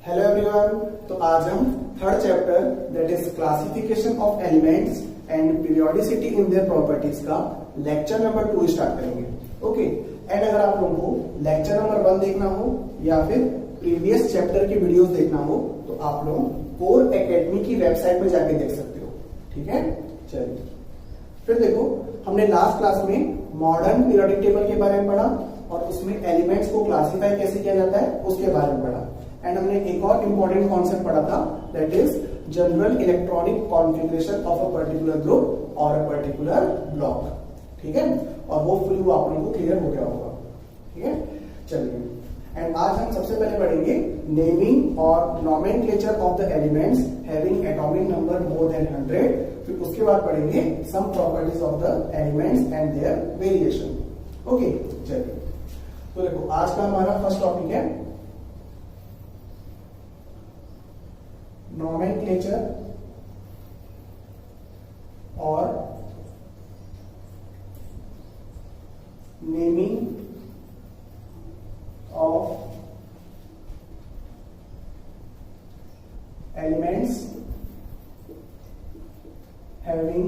Hello everyone. तो आज हम third chapter that is classification of elements and periodicity in their properties का lecture number 2 start करेंगे। Okay and अगर आप लोगों को लेक्चर नंबर 1 देखना हो या फिर प्रीवियस चैप्टर की वीडियोस देखना हो तो आप लोग कोर एकेडमी की वेबसाइट पे जाके देख सकते हो। ठीक है, चलिए फिर देखो, हमने लास्ट क्लास में मॉडर्न पीरियोडिक टेबल के बारे में पढ़ा और उसमें एलिमेंट्स को क्लासिफाई कैसे किया जाता है उसके बारे में पढ़ा। एंड हमने एक और इंपॉर्टेंट कॉन्सेप्ट पढ़ा था that is general electronic configuration of a particular group और अ पर्टिकुलर ब्लॉक। ठीक है, और वो फुली आप लोगों को क्लियर हो गया होगा। ठीक है, चलिए एंड आज हम सबसे पहले पढ़ेंगे नेमिंग और nomenclature of the elements having atomic number more than 100। फिर उसके बाद पढ़ेंगे some properties of the elements and their variation. Okay, चलिए तो देखो आज का हमारा फर्स्ट टॉपिक है नोमेनक्लेचर और naming of elements having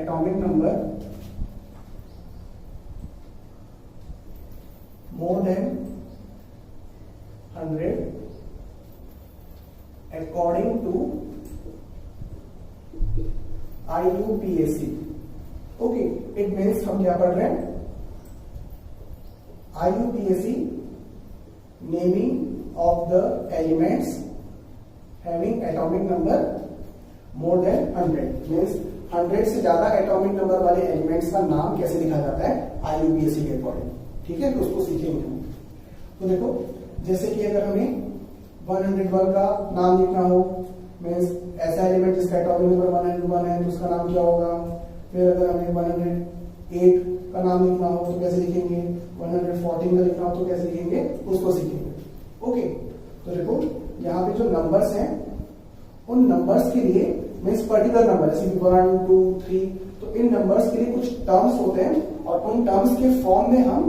atomic number more than 100 according to IUPAC। Okay, it means हम क्या पढ़ रहे हैं, IUPAC naming of the elements having atomic number more than 100 means 100 से ज्यादा एटॉमिक नंबर वाले एलिमेंट्स का नाम कैसे लिखा जाता है IUPAC के अकॉर्डिंग। ठीक है, तो उसको सीखेंगे हम। तो देखो, जैसे कि अगर हमें 101 का नाम लिखना हो मीन्स ऐसा एलिमेंट जिसका एटॉमिक नंबर 101 है तो उसका नाम क्या होगा। फिर अगर हमें 108 का नाम लिखना हो तो कैसे लिखेंगे, 114 का लिखना हो तो कैसे लिखेंगे, उसको सीखेंगे। ओके, तो देखो यहाँ पे जो नंबर्स हैं उन नंबर्स के लिए मीन्स पर्टिकुलर नंबर जैसे 1 2 3 तो इन नंबर्स के लिए कुछ टर्म्स होते हैं और उन टर्म्स के फॉर्म में हम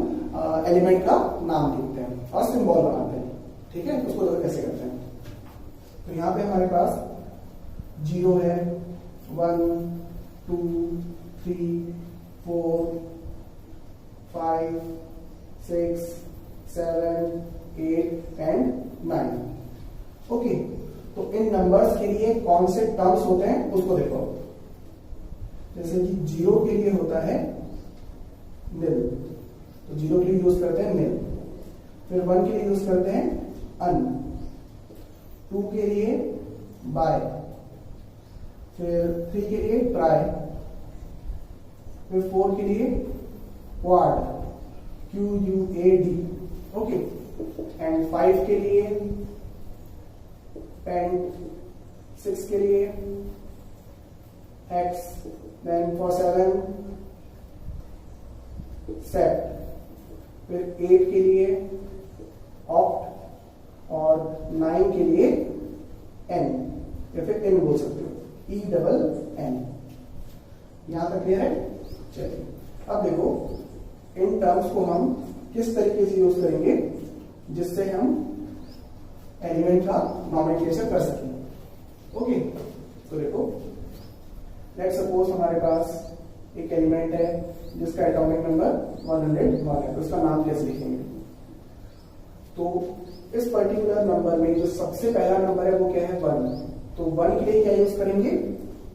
एलिमेंट का नाम लिखते हैं और सिंबल बनाते हैं। ठीक है, उसको तो कैसे करते हैं। तो यहाँ पे हमारे पास 0 है, 1 2 3 4 5 6 7 8 एंड 9। ओके, तो इन नंबर्स के लिए कौन से टर्म्स होते हैं उसको देखो। जैसे कि 0 के लिए होता है निल, तो 0 के लिए यूज करते हैं निल। फिर 1 के लिए यूज करते हैं अन, 2 के लिए बाय, फिर 3 के लिए ट्राई, फिर 4 के लिए क्वाड, QUAD। ओके, एंड 5 के लिए पेंट, 6 के लिए X, देन फॉर 7 सेट, फिर 8 के लिए ऑप्ट और 9 के लिए N या फिर N बोल सकते हो, ENN। यहां तक क्लियर है। चलिए अब देखो इन टर्म्स को हम किस तरीके से यूज करेंगे जिससे हम एलिमेंट का नोमेनक्लेचर कर सकें। ओके, तो देखो लेट्स सपोज हमारे पास एक एलिमेंट है जिसका एटॉमिक नंबर 101 है, तो उसका नाम कैसे लिखेंगे। तो इस पर्टिकुलर नंबर में जो सबसे पहला नंबर है वो क्या है 1, तो 1 के लिए क्या यूज करेंगे,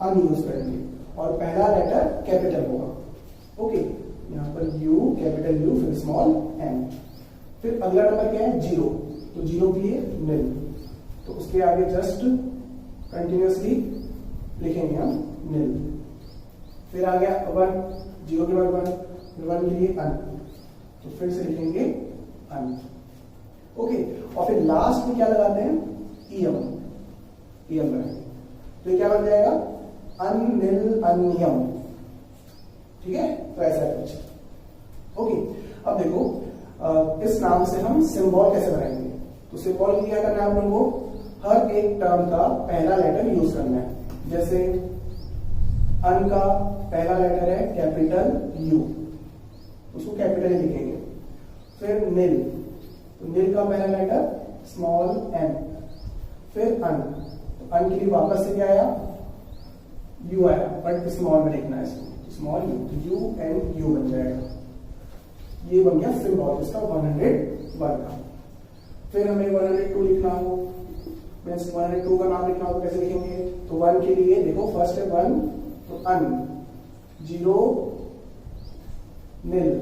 अन यूज करेंगे और पहला लेटर कैपिटल होगा। ओके, यहाँ पर U, कैपिटल U, फिर स्मॉल n। फिर अगला नंबर क्या है 0, तो 0 के लिए निल, तो उसके आगे जस्ट कंटिन्यूअसली लिखेंगे हम निल। फिर आ गया 1, 0 के बाद 1, फिर 1 के लिए अन, तो फिर से लिखेंगे अन। ओके, और फिर लास्ट में क्या लगाते हैं EM लगाएंगे, तो ये क्या बन जाएगा अनिल अनियम। ठीक है, तो ऐसा है कुछ। ओके, अब देखो इस नाम से हम सिंबल कैसे बनाएंगे। तो सिंबल क्या करना है आप लोगों को, हर एक टर्म का पहला लेटर यूज करना है। जैसे अन का पहला लेटर है कैपिटल U, उसको कैपिटल लिखेंगे। फिर नील, तो नील का पहला लेटर स्मॉल n, फिर अन, तो अन के लिए वापस से क्या आया, यू आया, बट स्मॉल में लिखना है इसको, स्मॉल यू, तो यू एन यू बन जाएगा। ये बन गया सिंबल इसका 101 का। फिर हमें 102 लिखना हो, मीन्स 102 का नाम लिखना हो तो कैसे लिखेंगे, तो 1 के लिए देखो फर्स्ट है 1, तो अन, 0 नील,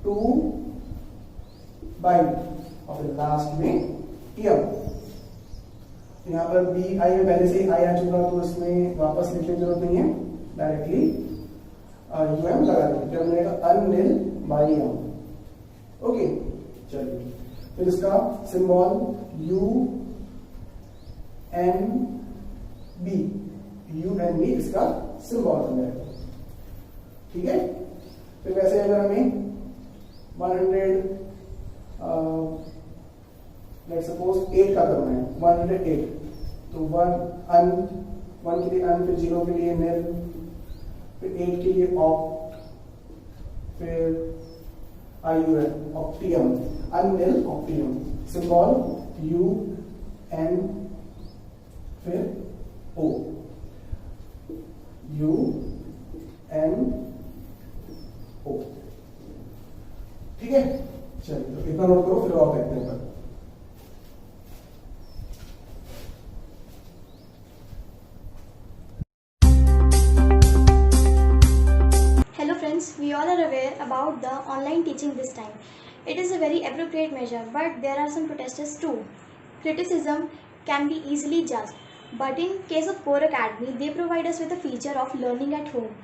2 बाई, और फिर लास्ट में यम। यहाँ पर बी आई में पहले से आई आ चुका, तो इसमें वापस लिखने की जरूरत नहीं है, डायरेक्टली यू एम लगा देंगे, फिर हमने unnilbium. Okay, चलिए फिर इसका symbol U N B, U N B इसका सिंबल बन जाएगा। ठीक है, फिर वैसे अगर हमें 100 लेट्स सपोज 8 का करना है, 108, तो 1 के लिए अन, फिर 0 के लिए नील, फिर 8 के लिए ऑप्ट, फिर IUN, ऑप्टियम, अननील ऑप्टियम, सिंबल यू एन, फिर ओ, यू एन ओ। ठीक है, चलिए तो इतना नोट करो, फिर और देखते हैं। We all are aware about the online teaching this time. It is a very appropriate measure, but there are some protesters too. Criticism can be easily judged, but in case of Core Academy, they provide us with a feature of learning at home.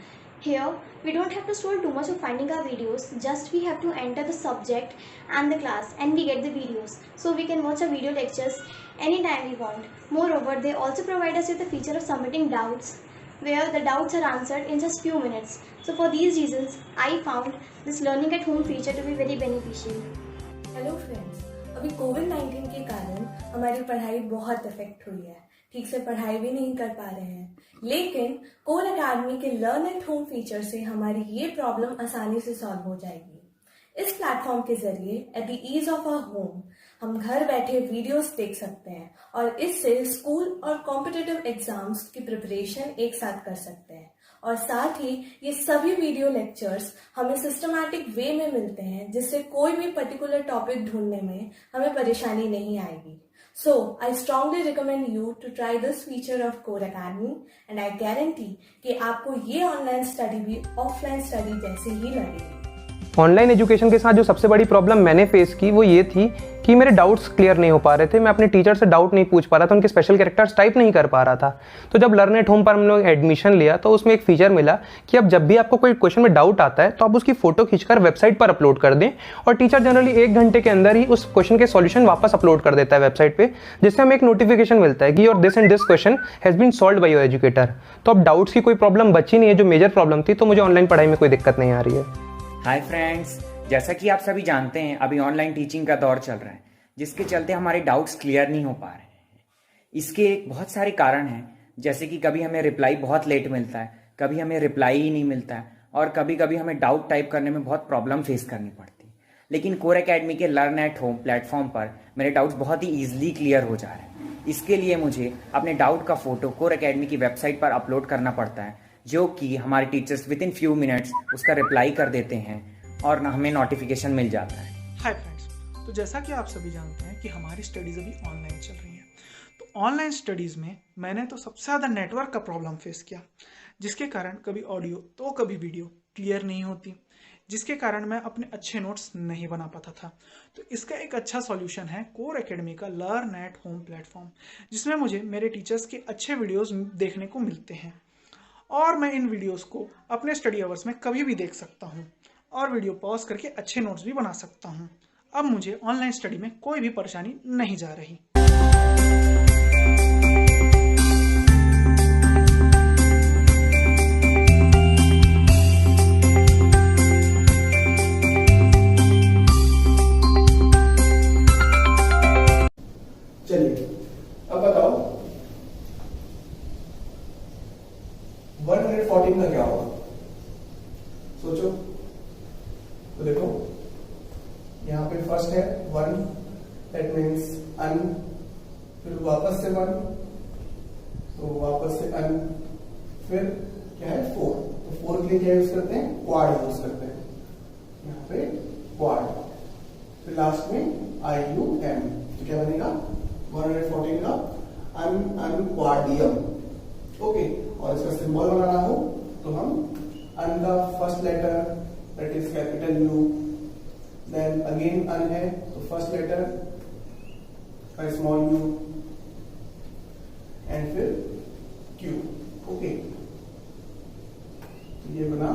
Here, we don't have to scroll too much of finding our videos, just we have to enter the subject and the class and we get the videos. So we can watch our video lectures anytime we want. Moreover, they also provide us with the feature of submitting doubts, where the doubts are answered in just few minutes. So for these reasons, I found this learning at home feature to be very beneficial. Hello friends, अभी कोविड-19 के कारण हमारी पढ़ाई बहुत effect हुई है, ठीक से पढ़ाई भी नहीं कर पा रहे हैं, लेकिन कोर अकेडमी के लर्न एट होम फीचर से हमारी ये प्रॉब्लम आसानी से सॉल्व हो जाएगी। इस प्लेटफॉर्म के जरिए at the ease of our home हम घर बैठे वीडियोस देख सकते हैं और इससे स्कूल और कॉम्पिटिटिव एग्जाम्स की प्रिपरेशन एक साथ कर सकते हैं, और साथ ही ये सभी वीडियो लेक्चर्स हमें सिस्टमैटिक वे में मिलते हैं, जिससे कोई भी पर्टिकुलर टॉपिक ढूंढने में हमें परेशानी नहीं आएगी। So, I strongly recommend you to try this feature of Core Academy, and I guarantee कि आपको ये ऑनलाइन स्टडी भी ऑफलाइन स्टडी जैसे ही लगेगी। ऑनलाइन एजुकेशन के साथ जो सबसे बड़ी प्रॉब्लम मैंने फेस की वो ये थी कि मेरे डाउट्स क्लियर नहीं हो पा रहे थे, मैं अपने टीचर से डाउट नहीं पूछ पा रहा था, उनके स्पेशल कैरेक्टर्स टाइप नहीं कर पा रहा था। तो जब लर्न एट होम पर हम लोग एडमिशन लिया तो उसमें एक फीचर मिला कि अब जब भी आपको कोई क्वेश्चन में डाउट आता है तो आप उसकी फोटो खींचकर वेबसाइट पर अपलोड कर दें, और टीचर जनरली 1 घंटे के अंदर ही उस क्वेश्चन के सॉल्यूशन वापस अपलोड कर देता है वेबसाइट पे, जिससे हमें एक नोटिफिकेशन मिलता है कि your this and this question has been solved by your educator. तो अब डाउट्स की कोई प्रॉब्लम बची नहीं है जो मेजर प्रॉब्लम थी, तो मुझे ऑनलाइन पढ़ाई में कोई दिक्कत नहीं आ रही है। हाय फ्रेंड्स, जैसा कि आप सभी जानते हैं अभी ऑनलाइन टीचिंग का दौर चल रहा है, जिसके चलते हमारे डाउट्स क्लियर नहीं हो पा रहे हैं। इसके बहुत सारे कारण हैं, जैसे कि कभी हमें रिप्लाई बहुत लेट मिलता है, कभी हमें रिप्लाई ही नहीं मिलता है, और कभी कभी हमें डाउट टाइप करने में बहुत प्रॉब्लम फेस करनी पड़ती है। लेकिन कोर एकेडमी के लर्न एट होम प्लेटफॉर्म पर मेरे डाउट्स बहुत ही ईजिली क्लियर हो जा रहे हैं। इसके लिए मुझे अपने डाउट का फोटो कोर एकेडमी की वेबसाइट पर अपलोड करना पड़ता है, जो कि हमारे teachers with in few minutes उसका रिप्लाई कर देते हैं और हमें नोटिफिकेशन मिल जाता है। हाय फ्रेंड्स, तो जैसा कि आप सभी जानते हैं कि हमारी स्टडीज़ अभी ऑनलाइन चल रही हैं, तो ऑनलाइन स्टडीज़ में मैंने तो सबसे ज़्यादा नेटवर्क का प्रॉब्लम फेस किया, जिसके कारण कभी ऑडियो तो कभी वीडियो क्लियर नहीं होती, जिसके कारण मैं अपने अच्छे नोट्स नहीं बना पाता था। तो इसका एक अच्छा सॉल्यूशन है कोर एकेडमी का लर्न एट होम प्लेटफॉर्म, जिसमें मुझे मेरे टीचर्स के अच्छे वीडियोज़ देखने को मिलते हैं, और मैं इन वीडियोज़ को अपने स्टडी आवर्स में कभी भी देख सकता हूँ और वीडियो पॉज करके अच्छे नोट्स भी बना सकता हूँ। अब मुझे ऑनलाइन स्टडी में कोई भी परेशानी नहीं जा रही। चलिए अब बताओ 114 का क्या होगा, सोचो। तो देखो यहाँ यहाँ पे फर्स्ट है 1, दैट मीन्स अन, फिर वापस से 1, तो वापस से अन, फिर क्या है 4, तो 4 के लिए क्या यूज करते हैं, क्वाड यूज करते हैं, यहाँ पे क्वाड, फिर लास्ट में IUM, तो क्या बनेगा 114 का अनक्वाडियम। ओके, और इसका सिंबल बनाना हो तो हम अन का first letter that is capital U, then again अन है तो फर्स्ट लेटर का स्मॉल u एंड फिर Q। ओके, तो ये बना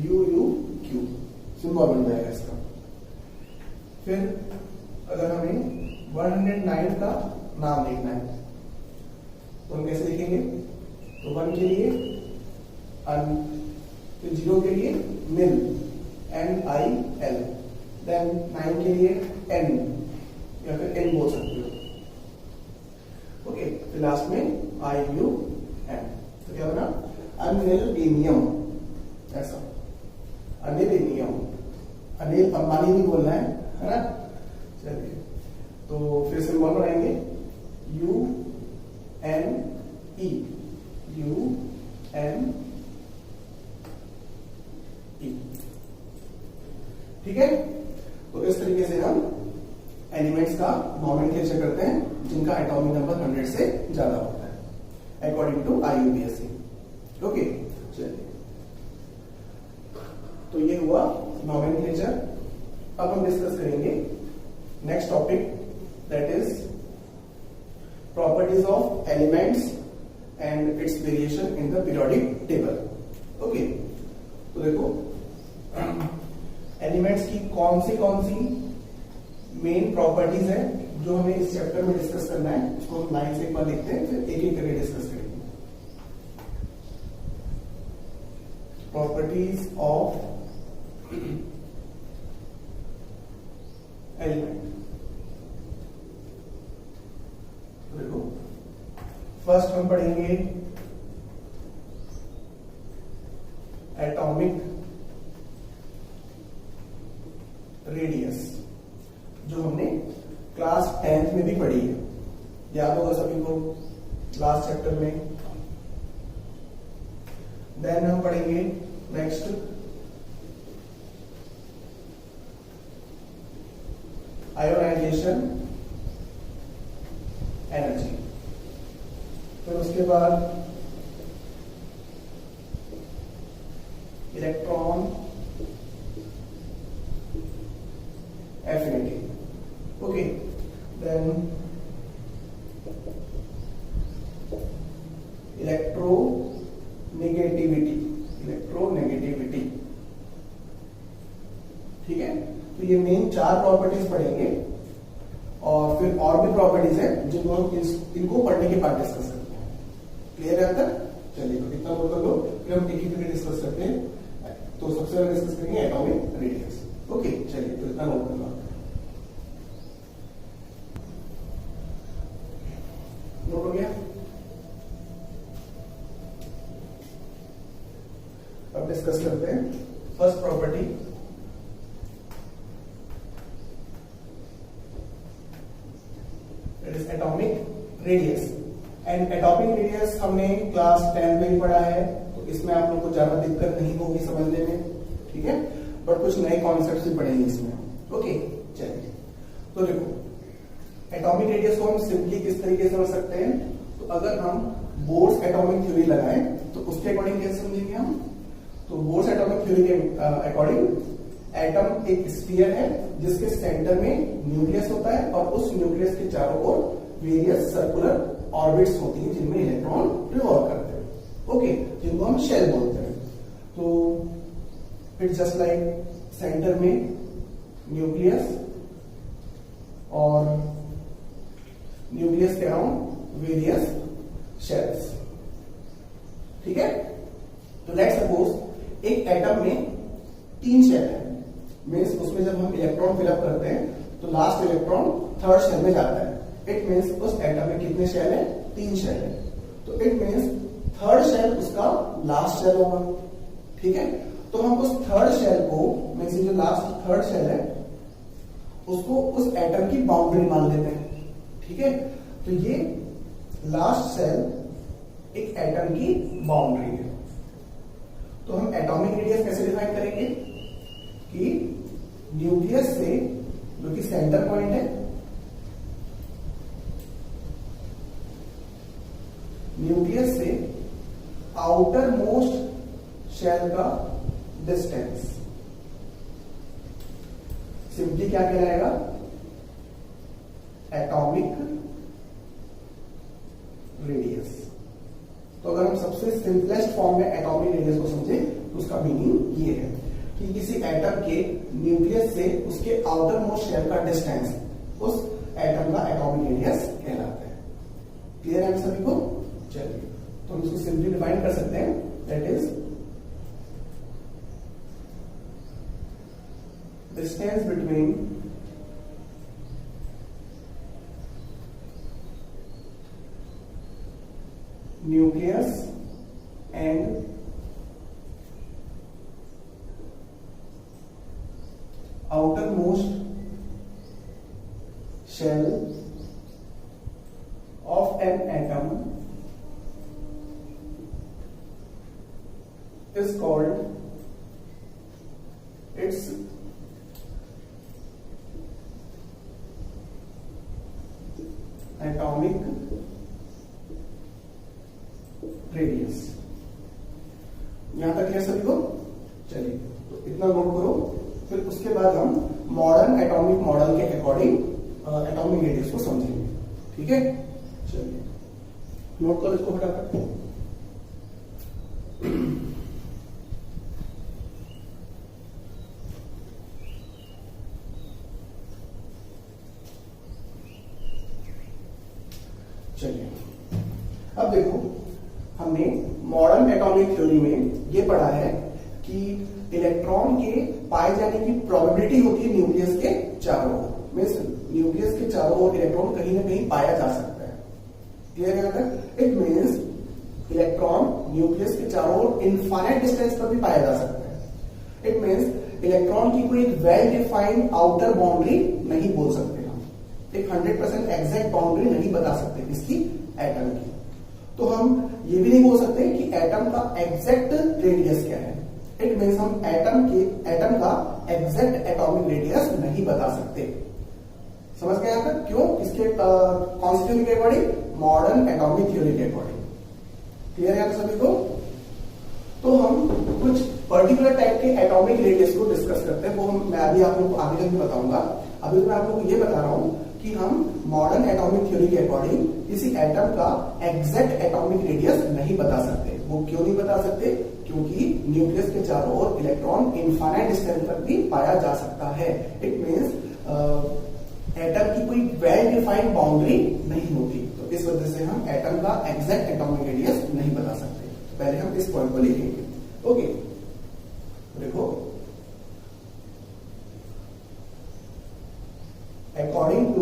UUQ, सिंबल बन जाएगा इसका। फिर अगर हमें 109 का नाम लिखना है तो हम कैसे लिखेंगे, तो 1 के लिए अन, फिर 0 के लिए निल NIL, देन 9 के लिए N या फिर N बोल सकते हो। ओके, फिर लास्ट में IUM, तो क्या बना अनिलिनियम, ऐसा अनिलिनियम, अनिल अंबानी नहीं बोलना है ना। चलिए, तो फिर सिंबल बनाएंगे UNE, ठीक है। तो इस तरीके से हम एलिमेंट्स का नॉमेनक्लेचर करते हैं जिनका एटॉमिक नंबर 100 से ज्यादा होता है अकॉर्डिंग टू IUPAC। ओके, चलिए, तो ये हुआ नॉमेनक्लेचर। अब हम डिस्कस करेंगे next topic, that is properties of elements and it's variation in the periodic table. Okay, तो देखो एलिमेंट्स की कौन सी मेन प्रॉपर्टीज है जो हमें इस चैप्टर में डिस्कस करना है, उसको हम लाइन से एक बार लिखते हैं, फिर एक एक करके डिस्कस करेंगे। प्रॉपर्टीज ऑफ एलिमेंट, देखो फर्स्ट हम पढ़ेंगे एटॉमिक रेडियस, जो हमने क्लास 10th में भी पढ़ी है, याद होगा सभी को लास्ट चैप्टर में। देन हम पढ़ेंगे नेक्स्ट आयोनाइजेशन एनर्जी, फिर उसके बाद electron affinity. Okay, then electronegativity, ठीक है। तो ये मेन 4 प्रॉपर्टीज पढ़ेंगे और फिर और भी प्रॉपर्टीज है जिनको हम इनको पढ़ने के बाद डिस्कस करते हैं। क्लियर है अंतर? चलिए, तो इतना बोल कर लो, फिर हम एक एक करके डिस्कस करते हैं। तो सबसे पहले डिस्कस करेंगे एटॉमिक रेडियस। ओके, चलिए, तो इतना नोट करना, नोट हो गया। अब डिस्कस करते हैं first property, that is atomic radius. And atomic radius हमने क्लास 10 में ही पढ़ा है, तो इसमें आप लोग को ज्यादा दिक्कत नहीं होगी समझने में, ठीक है। बट कुछ नए कॉन्सेप्ट्स भी पढ़ेंगे इसमें। ओके, चलिए, तो देखो एटॉमिक रेडियस को हम सिंपली किस तरीके से समझ सकते हैं, तो अगर हम बोर्स एटॉमिक थ्योरी लगाएं तो उसके अकॉर्डिंग कैसे समझेंगे हम, तो बोर्स एटॉमिक थ्योरी के अकॉर्डिंग एटम एक स्फीयर है जिसके सेंटर में न्यूक्लियस होता है और उस न्यूक्लियस के चारों ओर वेरियस सर्कुलर ऑर्बिट्स होती हैं जिनमें इलेक्ट्रॉन रिवॉल्व करते हैं। ओके, जिनको हम शेल बोलते हैं। तो इट्स जस्ट लाइक सेंटर में न्यूक्लियस और न्यूक्लियस के अराउंड वेरियस शेल्स, ठीक है। तो लेट्स सपोज एक एटम में 3 शेल है, मीन्स उसमें जब हम इलेक्ट्रॉन फिलअप करते हैं तो लास्ट इलेक्ट्रॉन 3rd शेल में जाता है। इट मीन्स उस एटम में कितने शेल है, 3 शेल है। तो इट मीन्स 3rd शेल उसका लास्ट शेल होगा, ठीक है। तो हम उस 3rd शेल को, मीन्स जो लास्ट 3rd शेल है उसको उस एटम की बाउंड्री मान लेते हैं। ठीक है, तो ये लास्ट सेल एक एटम की बाउंड्री है। तो हम एटॉमिक रेडियस कैसे डिफाइन करेंगे कि न्यूक्लियस से, जो कि सेंटर पॉइंट है, न्यूक्लियस से आउटर मोस्ट शेल का डिस्टेंस सिंपली क्या कहलाएगा, एटॉमिक रेडियस। तो अगर हम सबसे सिंपलेस्ट फॉर्म में एटॉमिक रेडियस को समझे तो उसका मीनिंग ये है कि किसी एटम के न्यूक्लियस से उसके आउटर मोस्ट शेल का डिस्टेंस उस एटम का एटॉमिक रेडियस कहलाता है। क्लियर है सभी को? चलिए, तो हम इसको सिंपली डिफाइन कर सकते हैं, that is distance between nucleus and outermost shell of an atom is called its atomic radius. यहां तक है सभी को? चलिए, तो इतना नोट करो। फिर उसके बाद हम मॉडर्न एटॉमिक मॉडल के अकॉर्डिंग एटॉमिक रेडियस को समझेंगे। ठीक है, चलिए नोट करो इसको फटाफट। चलिए, अब देखो, हमने मॉडर्न एटॉमिक थ्योरी में ये पढ़ा है कि इलेक्ट्रॉन के पाए जाने की प्रोबेबिलिटी होती है न्यूक्लियस के चारों ओर। मींस न्यूक्लियस के चारों ओर इलेक्ट्रॉन कहीं ना कहीं पाया जा सकता है। क्लियर है? तक इट मींस इलेक्ट्रॉन न्यूक्लियस के चारों ओर इनफाइनाइट डिस्टेंस पर भी पाया जा सकता है। इट मींस इलेक्ट्रॉन की कोई वेल डिफाइंड आउटर बाउंड्री नहीं बोल सकते हम, एक 100% एग्जैक्ट बाउंड्री नहीं बता सकते इसकी एटम की। तो हम ये भी नहीं बोल सकते कि एटम का एग्जैक्ट रेडियस क्या है। इट मींस हम एटम का एग्जैक्ट एटॉमिक रेडियस नहीं बता सकते। समझ गए यहां तक? क्यों? इसके कौन सी थ्योरी के अकॉर्डिंग? मॉडर्न एटॉमिक थ्योरी के अकॉर्डिंग। क्लियर है सभी को? तो हम कुछ पर्टिकुलर टाइप के एटॉमिक रेडियस को डिस्कस करते हैं, वो मैं अभी आप लोगों को आगे चल के बताऊंगा। अभी मैं आप लोगों को ये बता रहा हूं कि हम मॉडर्न एटॉमिक थ्योरी के अकॉर्डिंग किसी एटम का एग्जैक्ट एटॉमिक रेडियस नहीं बता सकते। वो क्यों नहीं बता सकते? क्योंकि न्यूक्लियस के चारों ओर इलेक्ट्रॉन इनफाइनाइट डिस्टेंस तक भी पाया जा सकता है। इट मींस एटम की कोई वेल डिफाइंड बाउंड्री नहीं होती। तो इस वजह से हम एटम का एग्जैक्ट एटॉमिक रेडियस नहीं बता सकते। पहले हम इस पॉइंट को लिखेंगे। ओके, देखो, according to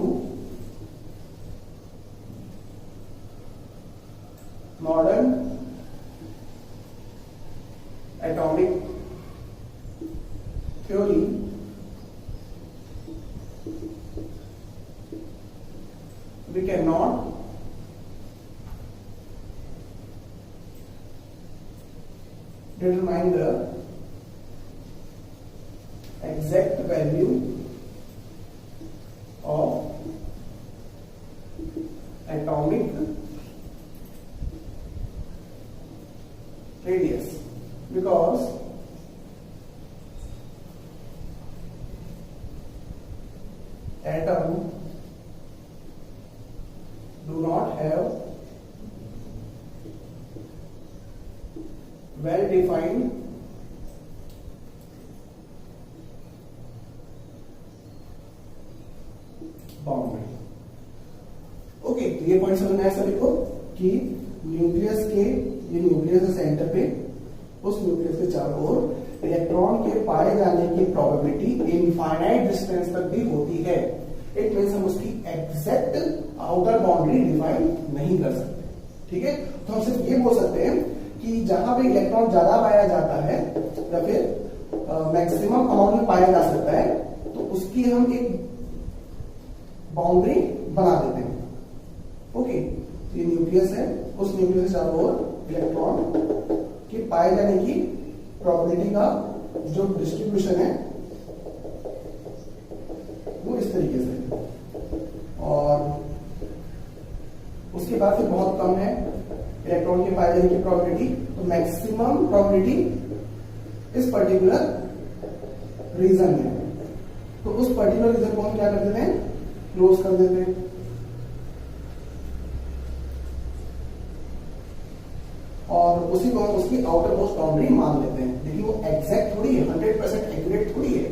modern atomic theory, we cannot determine the exact value of atomic radius because atom do not have well defined boundary. Okay, तो ये पॉइंट समझना है सभी को कि न्यूक्लियस के, ये न्यूक्लियस है सेंटर पे, उस न्यूक्लियस के चारों ओर इलेक्ट्रॉन के पाए जाने की प्रोबेबिलिटी इनफाइनाइट डिस्टेंस तक भी होती है। इट मींस हम उसकी एग्जैक्ट आउटर बाउंड्री डिफाइन नहीं कर सकते। ठीक है, तो हम सिर्फ ये बोल सकते हैं कि जहां पे इलेक्ट्रॉन ज्यादा पाया जाता है या फिर मैक्सिमम अमाउंट में पाया जा सकता है, तो उसकी हम एक बाउंड्री बना देते हैं। ओके, ये न्यूक्लियस है, उस न्यूक्लियस के चारों ओर इलेक्ट्रॉन के पाए जाने की प्रोबेबिलिटी का जो डिस्ट्रीब्यूशन है वो इस तरीके से है, और उसके बाद फिर बहुत कम है इलेक्ट्रॉन के पाए जाने की प्रोबेबिलिटी, तो मैक्सिमम प्रोबेबिलिटी इस पर्टिकुलर रीजन में, तो उस पर्टिकुलर रीजन को हम क्या कर देते हैं, क्लोज कर देते हैं। और उसी को हम उसकी आउटर मोस्ट बाउंड्री मान लेते हैं, लेकिन वो एग्जैक्ट थोड़ी है, 100% एक्यूरेट थोड़ी है,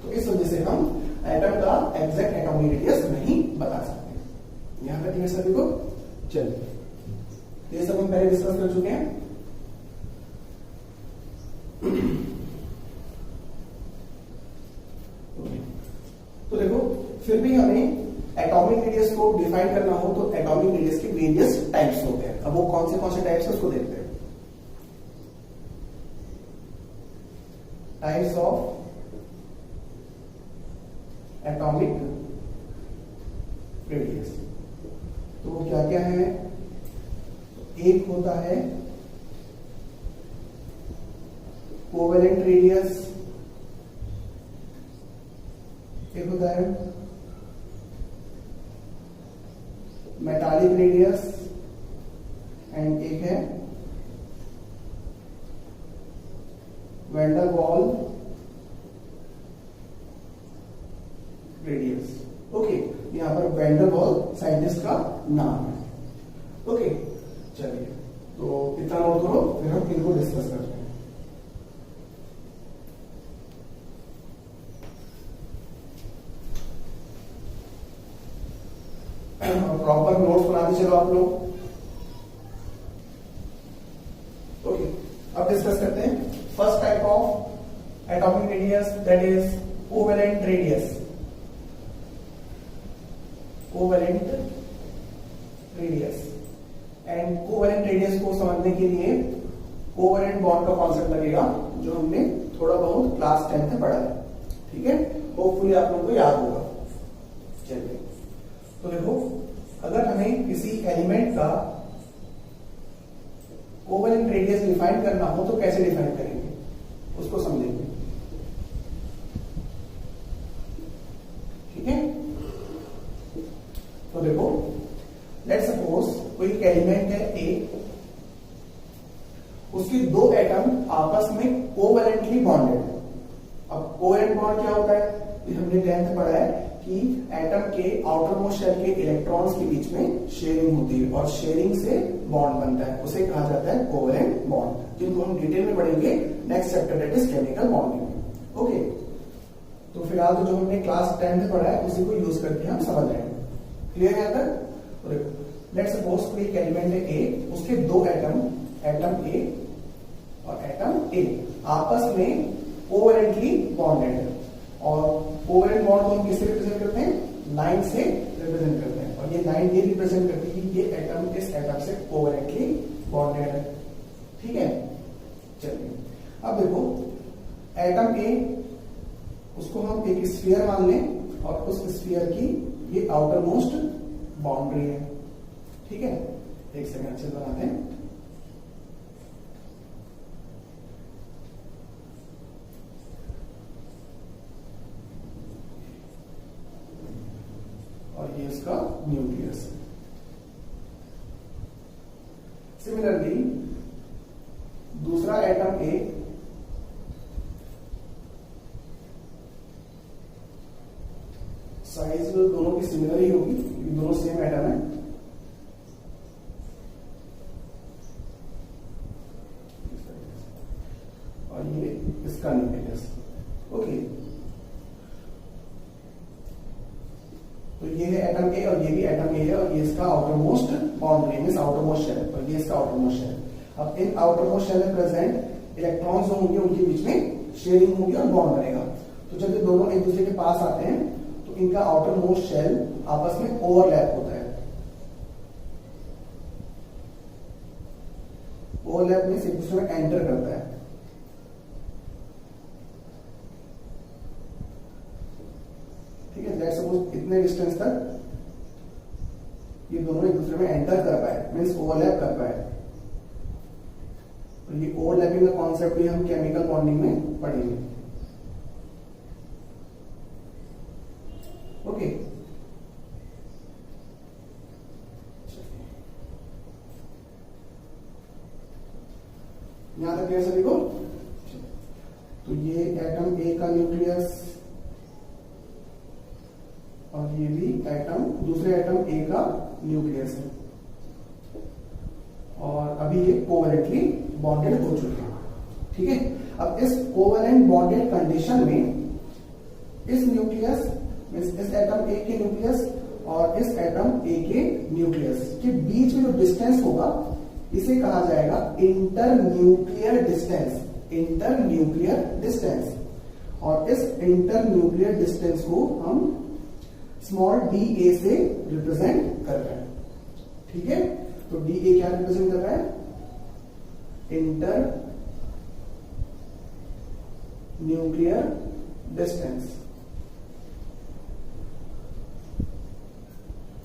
तो इस वजह से हम एटम का एग्जैक्ट एटॉमिक रेडियस नहीं बता सकते। यहां तक क्लियर सभी को? चलिए, ये सब हम पहले डिस्कस कर चुके हैं। तो देखो, फिर भी हमें एटॉमिक रेडियस को डिफाइन करना हो तो एटॉमिक रेडियस के वेरियस टाइप्स होते हैं। अब वो कौन से टाइप्स है उसको देखते हैं। टाइप्स ऑफ एटॉमिक रेडियस, तो वो क्या क्या है? एक होता है कोवेलेंट रेडियस, एक होता है मेटालिक रेडियस, एंड एक है van der Waal radius. Okay, यहां पर वैन डर वाल साइंटिस्ट का नाम है। ओके, चलिए, तो इतना नोट करो, फिर हम इनको डिस्कस करते हैं। प्रॉपर नोट्स बनाते चलो आप लोग। ओके, अब डिस्कस करते हैं first type of atomic radius, that is covalent radius. Covalent radius, and covalent radius को समझने के लिए कोवेलेंट बॉन्ड का कॉन्सेप्ट लगेगा, जो हमने थोड़ा बहुत क्लास 10 में पढ़ा है। ठीक है, होपफुली आप लोगों को याद होगा। चलिए, तो देखो, अगर हमें किसी एलिमेंट का कोवेलेंट रेडियस डिफाइन करना हो तो कैसे डिफाइन करेंगे, उसको समझेंगे। ठीक है, तो देखो, लेट्स सपोज कोई एलिमेंट है ए, उसके दो एटम आपस में कोवेलेंटली बॉन्डेड। अब कोवेलेंट बॉन्ड क्या होता है? ये हमने 10th में पढ़ा है कि एटम के आउटर मोस्ट शेल के इलेक्ट्रॉन्स के बीच में शेयरिंग होती है, और शेयरिंग से बॉन्ड बनता है, उसे कहा जाता है कोवेलेंट बॉन्ड, जिनको हम डिटेल में पढ़ेंगे next chapter, that is chemical bonding. Okay, तो फिलहाल तो जो हमने क्लास 10 में पढ़ा है उसी को यूज करके हम समझ रहे हैं। क्लियर है यहाँ तक? तो देखो, लेट्स सपोज कोई एलिमेंट है ए, उसके दो एटम, एटम ए और एटम ए आपस में कोवेलेंटली बॉन्डेड है, और कोवेलेंट बॉन्ड को हम किससे रिप्रेजेंट करते हैं? लाइन से रिप्रेजेंट करते हैं, और ये लाइन ये रिप्रेजेंट करती है कि ये एटम इस एटम से कोवेलेंटली बॉन्डेड है। ठीक है, चलिए, अब देखो, एटम ए, उसको हम एक स्फीयर मान लें, और उस स्फीयर की ये आउटर मोस्ट बाउंड्री है। ठीक है, एक सेकंड अच्छे से बनाते हैं। और ये इसका न्यूक्लियस है। सिमिलरली दूसरा एटम ए, साइज दोनों की सिमिलर ही होगी, दोनों सेम एटम है। और ये इसका न्यूक्लियस। ओके, तो ये है एटम ए और ये भी एटम ए है, और ये इसका outermost boundary means outermost shell, और ये इसका आउटर मोस्ट शेल। अब इन आउटर मोस्ट शेल में प्रेजेंट इलेक्ट्रॉन्स जो होंगे उनके बीच में शेयरिंग होगी और बॉन्ड बनेगा। तो जब ये दोनों एक दूसरे के पास आते हैं तो इनका आउटर मोस्ट शेल आपस में ओवरलैप होता है। ओवरलैप मींस एक दूसरे में एंटर करता है। ठीक है, लेट्स सपोज इतने डिस्टेंस तक ये दोनों एक दूसरे में एंटर कर पाए, मीन्स ओवरलैप कर पाए। तो ये ओवरलैपिंग का कॉन्सेप्ट भी हम केमिकल बॉन्डिंग में पढ़ेंगे। ओके, यहां तक क्लियर सभी को? तो ये एटम ए का न्यूक्लियस और ये भी एटम, दूसरे एटम ए का न्यूक्लियस है और अभी ये कोवैलेंटली बॉन्डेड हो चुके हैं। ठीक है, अब इस कोवैलेंट बॉन्डेड कंडीशन में इस न्यूक्लियस, इस एटम ए के न्यूक्लियस और इस एटम ए के न्यूक्लियस के बीच में जो डिस्टेंस होगा इसे कहा जाएगा inter nuclear distance. Inter nuclear distance, और इस इंटर न्यूक्लियर डिस्टेंस को हम स्मॉल डी ए से रिप्रेजेंट कर रहे हैं। ठीक है, तो डी ए क्या रिप्रेजेंट कर रहा है? Inter nuclear distance.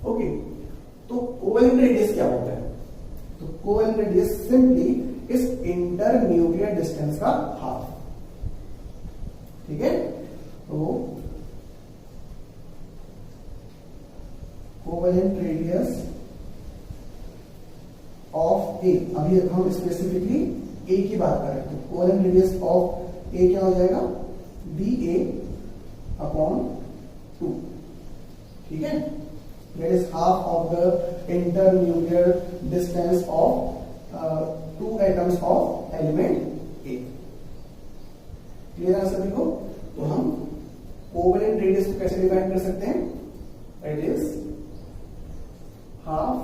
ओके, तो कोवैलेंट रेडियस क्या होता है? तो कोवैलेंट रेडियस सिंपली इस इंटर न्यूक्लियर डिस्टेंस का हाफ। ठीक है, तो कोवैलेंट रेडियस ऑफ ए, अभी हम स्पेसिफिकली ए की बात कर रहे हैं, तो कोवैलेंट रेडियस ऑफ ए क्या हो जाएगा? बी ए अपॉन 2। ठीक है, that is half of the internuclear distance of two atoms of element A। Clear है सभी को? तो हम कोवैलेंट रेडियस को कैसे डिफाइन कर सकते हैं? It is half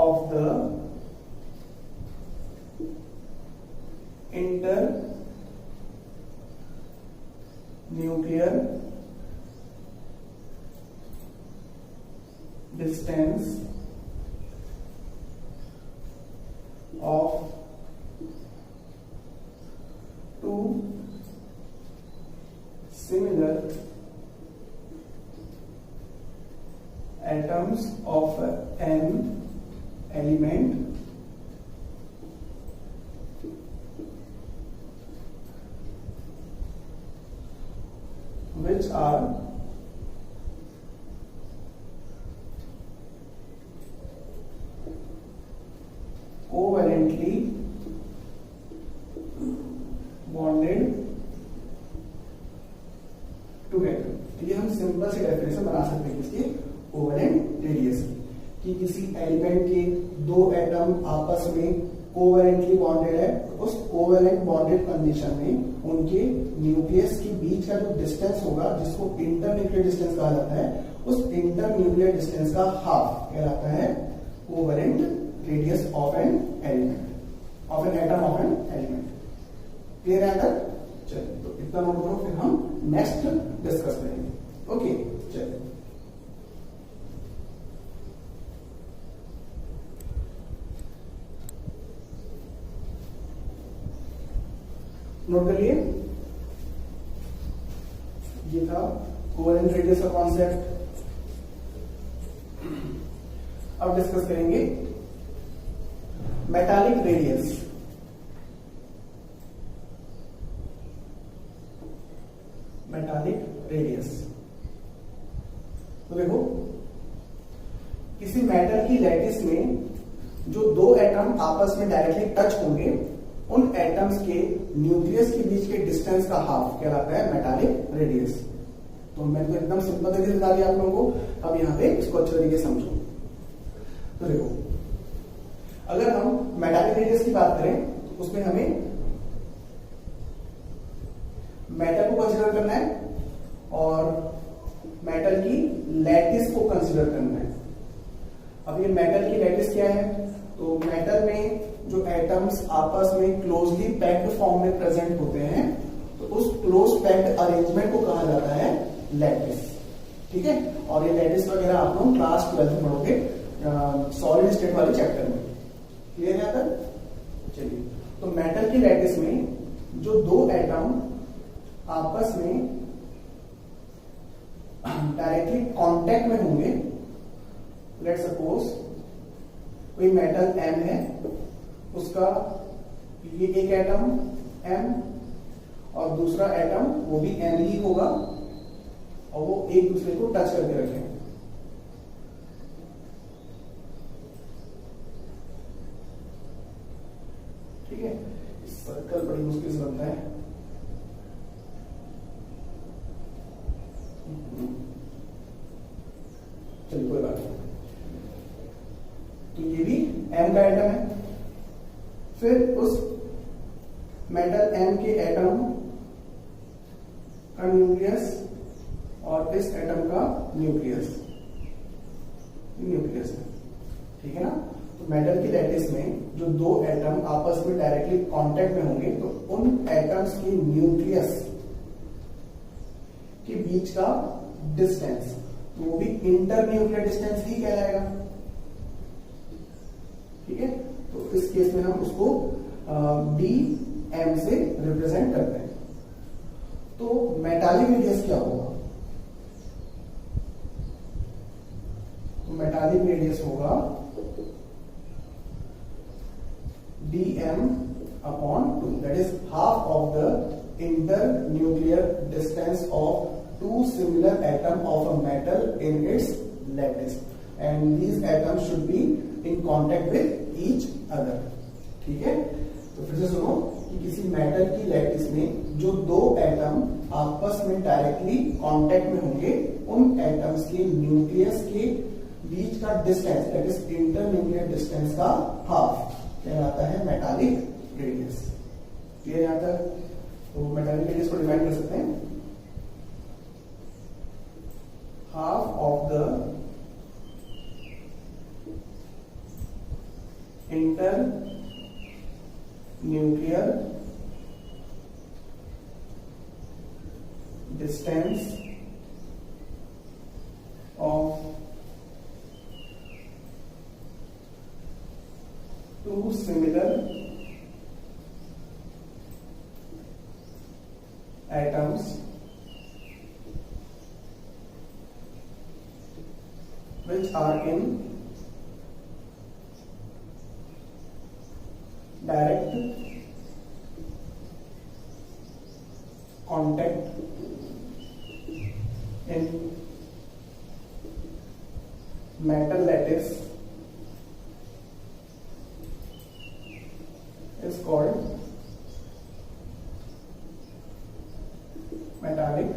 of the internuclear distance of two similar atoms of an element which are covalently bonded together। तो ये हम सिंपल से डेफिनेशन बना सकते हैं इसके कोवैलेंट रेडियस की, कि किसी एलिमेंट के दो एटम आपस में कोवैलेंटली बॉन्डेड है, तो उस कोवैलेंट बॉन्डेड कंडीशन में उनके न्यूक्लियस के बीच का जो डिस्टेंस होगा, जिसको इंटरन्यूक्लियर डिस्टेंस कहा जाता है, उस इंटरन्यूक्लियर डिस्टेंस का हाफ कहलाता है covalent radius of an element, of an atom of an element. Clear है तक? चलिए, तो इतना नोट करो, फिर हम नेक्स्ट डिस्कस करेंगे। ओके, चलिए नोट कर लिए, ये था कोवैलेंट रेडियस का कॉन्सेप्ट। अब डिस्कस करेंगे मेटालिक रेडियस। मेटालिक रेडियस, तो देखो किसी मेटल की लैटिस में जो दो एटम आपस में डायरेक्टली टच होंगे, उन एटम्स के न्यूक्लियस के बीच के डिस्टेंस का हाफ कहलाता है मेटालिक रेडियस। तो मैंने तो एकदम सिंपल तरीके से बता दिया आप लोगों को। अब यहां पे इसको अच्छे तरीके से समझो। तो देखो, अगर हम मेटालिक रेडियस की बात करें तो उसमें हमें मेटल को कंसीडर करना है और मेटल की लैटिस को कंसीडर करना है। अब ये मेटल की लैटिस क्या है? तो मेटल में जो एटम्स आपस में क्लोजली पैक्ड फॉर्म में प्रेजेंट होते हैं, तो उस क्लोज पैक्ड अरेंजमेंट को कहा जाता है लैटिस। ठीक है, और ये लैटिस वगैरह आप लोग क्लास 12 में पढ़ोगे सॉलिड स्टेट वाले चैप्टर में। क्लियर है तक? चलिए, तो मेटल की लैटिस में जो दो एटम आपस में डायरेक्टली कांटेक्ट में होंगे, लेट सपोज कोई मेटल M है, उसका ये एक एटम M और दूसरा एटम वो भी M ही होगा और वो एक दूसरे को टच करके रखें। ठीक है, सर्कल बड़ी मुश्किल से बनता है। चलिए कोई बात नहीं। तो ये भी M का एटम है, फिर उस मेटल M के एटम का न्यूक्लियस और इस एटम का न्यूक्लियस है, ठीक है ना। तो मेटल की लैटिस में जो दो एटम आपस में डायरेक्टली कांटेक्ट में होंगे तो उन एटम्स के न्यूक्लियस के बीच का डिस्टेंस, तो वो भी इंटर न्यूक्लियर डिस्टेंस ही कहलाएगा। ठीक है, तो इस केस में हम उसको dm से रिप्रेजेंट करते हैं। तो मेटालिक रेडियस क्या होगा? तो मेटालिक रेडियस होगा dm upon 2, that is half of the internuclear distance of two similar atoms of a metal in its lattice, and these atoms should be in contact with each other। ठीक है, तो फिर से सुनो कि किसी metal की लैटिस में जो दो एटम आपस में डायरेक्टली कांटेक्ट में होंगे, उन एटम्स के न्यूक्लियस के बीच का distance, that is internuclear distance का हाफ कहलाता है मेटालिक रेडियस। क्लियर यहां तक? तो मेटालिक रेडियस को डिफाइन कर सकते हैं, half of the inter nuclear distance of two similar atoms which are in direct contact in metal lattice is called metallic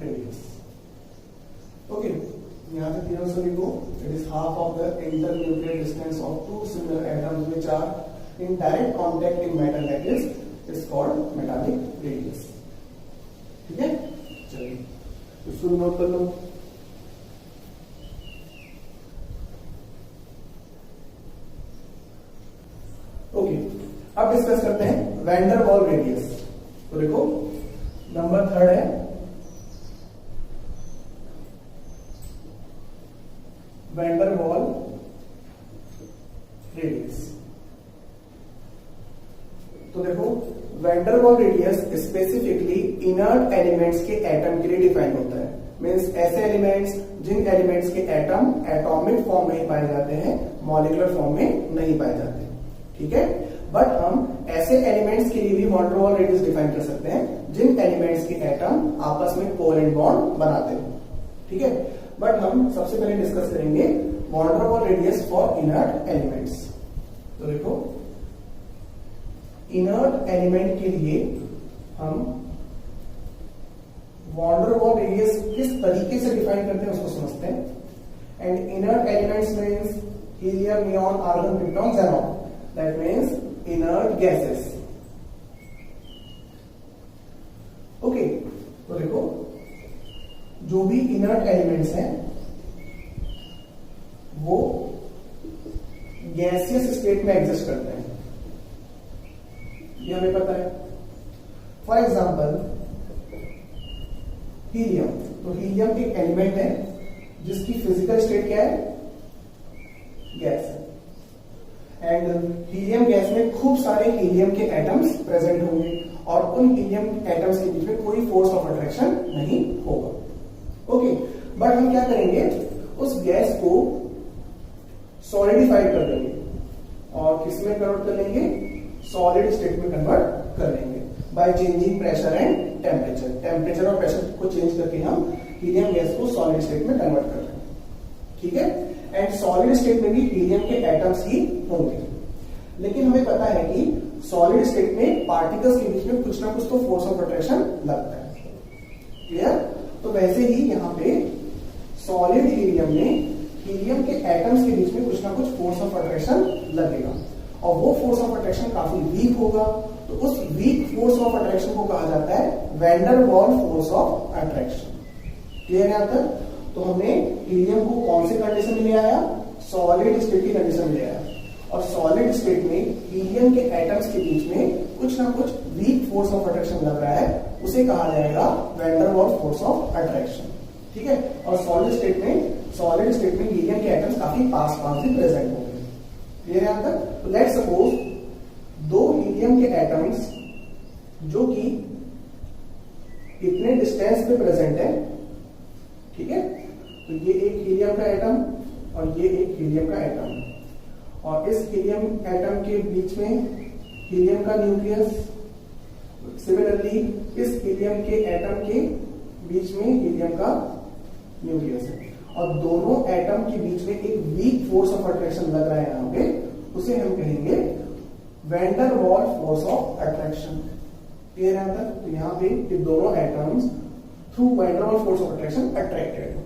radius। Okay, यहाँ से तीनों सभी को, it is half of the internuclear distance of two similar atoms which are in direct contact in metal lattice is called metallic radius। ठीक है, चलिए इसको note कर लो। ओके, अब डिस्कस करते हैं वैंडर वॉल रेडियस। तो देखो नंबर 3 है वैंडर वॉल रेडियस। तो देखो wander wall radius specifically inert elements के एटम के लिए डिफाइन होता है। मीन्स ऐसे एलिमेंट्स जिन एलिमेंट्स के एटम एटॉमिक फॉर्म में ही पाए जाते हैं, मॉलिक्यूलर फॉर्म में नहीं पाए जाते। ठीक है, बट हम ऐसे एलिमेंट्स के लिए भी van der Waals radius define कर सकते हैं जिन एलिमेंट्स के एटम आपस में कोवेलेंट बॉन्ड बनाते हैं। ठीक है, बट हम सबसे पहले डिस्कस करेंगे van der Waals radius for inert elements. तो देखो इनर्ट एलिमेंट के लिए हम वैन डर वाल्स रेडियस किस तरीके से डिफाइन करते हैं उसको समझते हैं। And inert elements means helium, neon, argon, krypton, xenon. That means inert gases। Okay, तो देखो जो भी इनर्ट एलिमेंट्स हैं वो गैसियस स्टेट में एग्जिस्ट करते हैं, ये हमें पता है। फॉर एग्जाम्पल हीलियम, तो हीलियम एक एलिमेंट है जिसकी फिजिकल स्टेट क्या है? गैस है। एंड हीलियम गैस में खूब सारे हीलियम के एटम्स प्रेजेंट होंगे और उन हीलियम एटम्स के बीच में कोई फोर्स ऑफ अट्रैक्शन नहीं होगा। ओके, बट हम क्या करेंगे, उस गैस को सॉलिडिफाइड कर देंगे और किसमें कन्वर्ट कर लेंगे, सॉलिड स्टेट में कन्वर्ट कर लेंगे by changing pressure and temperature. Temperature और प्रेशर को चेंज करके हम हीलियम गैस को सॉलिड स्टेट में कन्वर्ट कर रहे हैं, ठीक है। एंड सॉलिड स्टेट में भी हीलियम के एटम्स ही होंगे, लेकिन हमें पता है कि सॉलिड स्टेट में पार्टिकल्स के बीच में कुछ ना कुछ तो फोर्स ऑफ अट्रैक्शन लगता है, क्लियर। तो वैसे ही यहाँ पे सॉलिड हीलियम में हीलियम के एटम्स के बीच में कुछ ना कुछ फोर्स ऑफ अट्रैक्शन लगेगा और वो फोर्स ऑफ अट्रैक्शन काफी वीक होगा। तो उस वीक फोर्स ऑफ अट्रैक्शन को कहा जाता है वैन वाल फोर्स ऑफ अट्रैक्शन, क्लियर है यहाँ तक। तो हमने हीलियम को कौन से कंडीशन में ले आया, सॉलिड स्टेट की कंडीशन में ले आया, और सॉलिड स्टेट में हीलियम के एटम्स के बीच में कुछ ना कुछ वीक फोर्स ऑफ अट्रैक्शन लग रहा है, उसे कहा जाएगा van der Waals force of attraction, ठीक है। और सॉलिड स्टेट में हीलियम के एटम्स काफी पास भी प्रेजेंट होंगे, क्लियर है यहाँ तक। तो लेट्स सपोज दो हीलियम के एटम्स जो कि इतने डिस्टेंस पे प्रेजेंट है, ठीक है। तो ये एक हीलियम का एटम और ये एक हीलियम का एटम, और इस हीलियम एटम के बीच में हीलियम का न्यूक्लियस, सिमिलरली इस हीलियम के एटम के बीच में हीलियम का न्यूक्लियस है, और दोनों एटम के बीच में एक वीक फोर्स ऑफ अट्रैक्शन लग रहा है यहाँ पे, उसे हम कहेंगे van der Waal force of attraction, clear है तक। तो यहाँ पे ये दोनों atoms through van der Waal force of attraction attracted,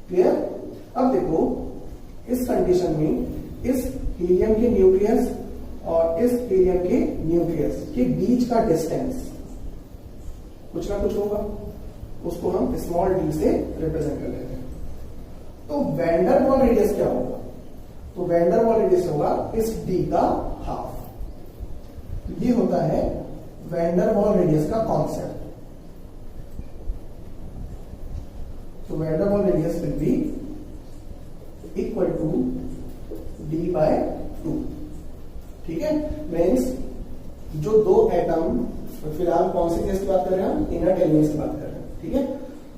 clear. अब देखो इस कंडीशन में इस हीलियम के न्यूक्लियस और इस हीलियम के न्यूक्लियस के बीच का डिस्टेंस कुछ ना कुछ होगा, उसको हम स्मॉल डी से रिप्रेजेंट कर लेते हैं। तो वैन डर वाल रेडियस क्या होगा, तो वैन डर वाल रेडियस होगा इस डी का हाफ। ये होता है वैन डर वाल रेडियस का कॉन्सेप्ट। तो van der Waal radius will be equal to D by 2, ठीक है। मीन्स जो दो एटम, फिलहाल कौन से केस की बात कर रहे हैं हम, इनर्ट एलिमेंट्स की बात कर रहे हैं, ठीक है।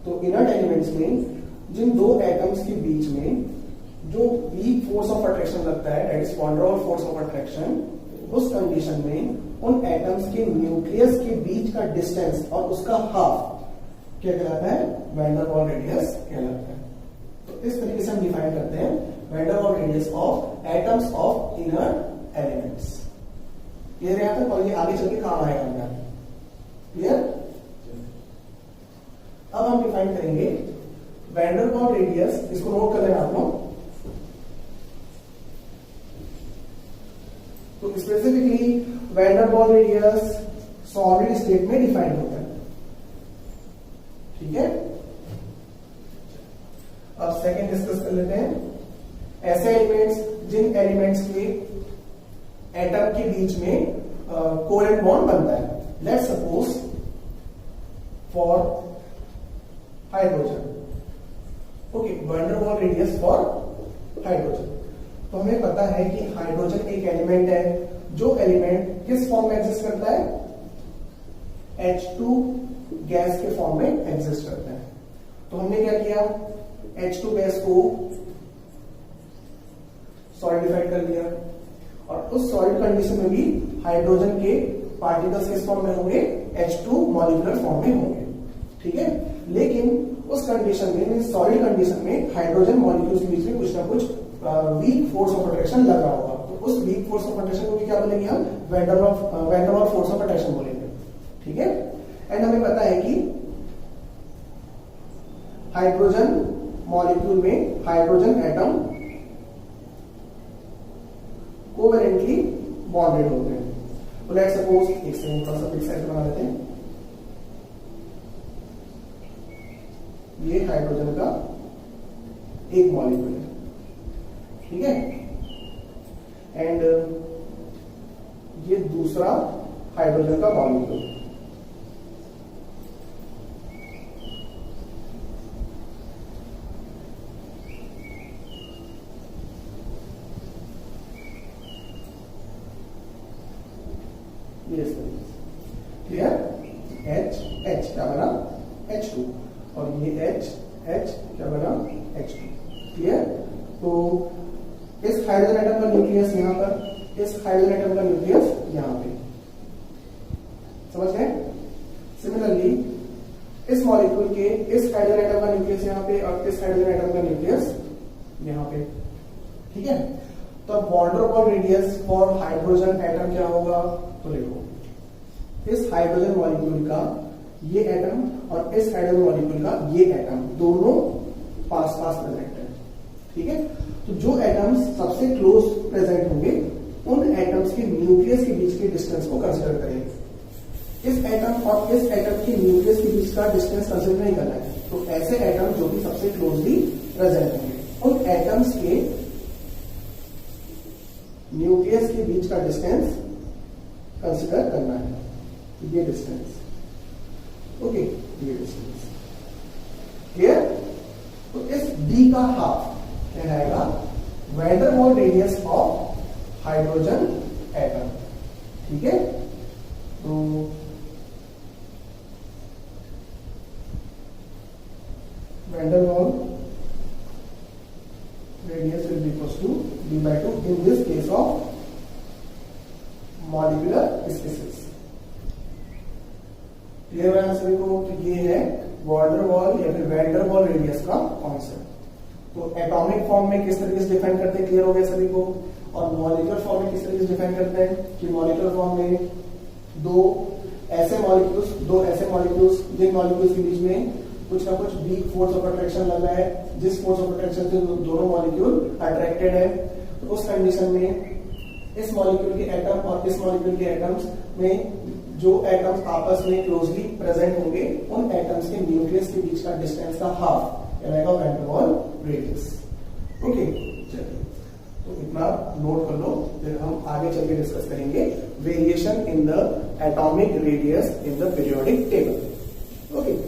तो इनर्ट एलिमेंट्स में जिन दो एटम्स के बीच में जो वीक फोर्स ऑफ अट्रैक्शन लगता है, that is van der Waal force of attraction, उस कंडीशन में उन एटम्स के न्यूक्लियस के बीच का डिस्टेंस और उसका हाफ क्या कहलाता है, वैन डर वाल रेडियस कहलाता है। तो इस तरीके से हम डिफाइन करते हैं van der Waal radius of atoms of inert elements, clear है यहाँ तक। और ये आगे चल के काम आएगा हमारा, क्लियर। अब हम डिफाइन करेंगे वैन डर वाल रेडियस, इसको नोट कर लेना आप लोग। तो specifically van der Waal radius solid state में डिफाइन होता है, ठीक है। अब सेकंड डिस्कस कर लेते हैं ऐसे एलिमेंट्स जिन एलिमेंट्स के एटम के बीच में कोवेलेंट बॉन्ड बनता है। Let's suppose for hydrogen, okay, van der Waal radius for hydrogen. तो हमें पता है कि हाइड्रोजन एक एलिमेंट है, जो एलिमेंट किस फॉर्म में एग्जिस्ट करता है, H2 गैस के फॉर्म में एग्जिस्ट करता है। तो हमने क्या किया, H2 गैस को सॉलिडिफाइड कर लिया, और उस सॉलिड कंडीशन में भी हाइड्रोजन के पार्टिकल्स किस फॉर्म में होंगे, H2 मॉलिक्यूलर फॉर्म में होंगे, ठीक है। लेकिन उस कंडीशन में, सॉलिड कंडीशन में हाइड्रोजन मॉलिक्यूल्स के बीच में कुछ ना कुछ वीक फोर्स ऑफ अट्रैक्शन लग रहा होगा। तो उस वीक फोर्स ऑफ अट्रैक्शन को भी क्या बोलेंगे हम, van der Waal force of attraction बोलेंगे, ठीक है। एंड हमें पता है कि हाइड्रोजन मॉलिक्यूल में हाइड्रोजन एटम कोवेलेंटली बॉन्डेड होते हैं। तो लेट्स सपोज एक सेकंड थोड़ा सा पिक्चर बना लेते हैं। ये हाइड्रोजन का एक मॉलिक्यूल है, ठीक है, एंड ये दूसरा हाइड्रोजन का मॉलिक्यूल। ये इस तरीके से, क्लियर। H2 और ये H क्या बना H2। क्लियर? तो इस हाइड्रोजन एटम का न्यूक्लियस यहां पर, इस हाइड्रोजन एटम का न्यूक्लियस यहां पे, समझ गए? सिमिलरली इस मॉलिक्यूल के इस हाइड्रोजन एटम का न्यूक्लियस यहां पे और इस हाइड्रोजन एटम का न्यूक्लियस यहां पे। ठीक है? तो अब van der Waals radius for hydrogen atom क्या होगा? तो देखो इस हाइड्रोजन मॉलिक्यूल का ये एटम और इस हाइड्रोजन मॉलिक्यूल का ये एटम दोनों पास पास प्रेजेंट है। ठीक है? तो जो एटम्स सबसे क्लोज प्रेजेंट होंगे उन एटम्स के न्यूक्लियस के बीच के डिस्टेंस को कंसीडर करेंगे। इस एटम और इस एटम के न्यूक्लियस के बीच का डिस्टेंस कंसीडर नहीं करना है। तो ऐसे एटम जो कि सबसे क्लोजली प्रेजेंट होंगे उन एटम्स के न्यूक्लियस के बीच का डिस्टेंस कंसीडर करना है। ये डिस्टेंस, ओके, ये डिस्टेंस। क्लियर? तो इस D का हाफ कहलाएगा van der Waals radius of hydrogen atom. ठीक है? तो van der Waals radius will be equals to d/2 in this case of molecular species। Clear है सभी को? तो ये है वॉन डेर वाल्स या फिर वैन डेर वाल्स रेडियस का कॉन्सेप्ट। तो एटॉमिक फॉर्म में किस तरीके से डिफाइन करते हैं, क्लियर हो गया सभी को? और मॉलिक्यूलर फॉर्म में किस तरीके से डिफाइन करते हैं कि मॉलिक्यूलर फॉर्म में दो ऐसे मॉलिक्यूल्स जिन मॉलिक्यूल्स के बीच में कुछ ना कुछ वीक फोर्स ऑफ अट्रैक्शन लग रहा है, जिस फोर्स ऑफ अट्रैक्शन से दोनों मॉलिक्यूल अट्रैक्टेड है, तो उस कंडीशन में इस मॉलिक्यूल के एटम और इस मॉलिक्यूल के एटम्स में जो एटम्स आपस में क्लोजली प्रेजेंट होंगे उन एटम्स के न्यूक्लियस के बीच का डिस्टेंस का हाफ कहलाएगा van der Waals radius. Okay, चलिए तो इतना नोट कर लो, फिर हम आगे चल के डिस्कस करेंगे variation in the atomic radius in the periodic table. Okay.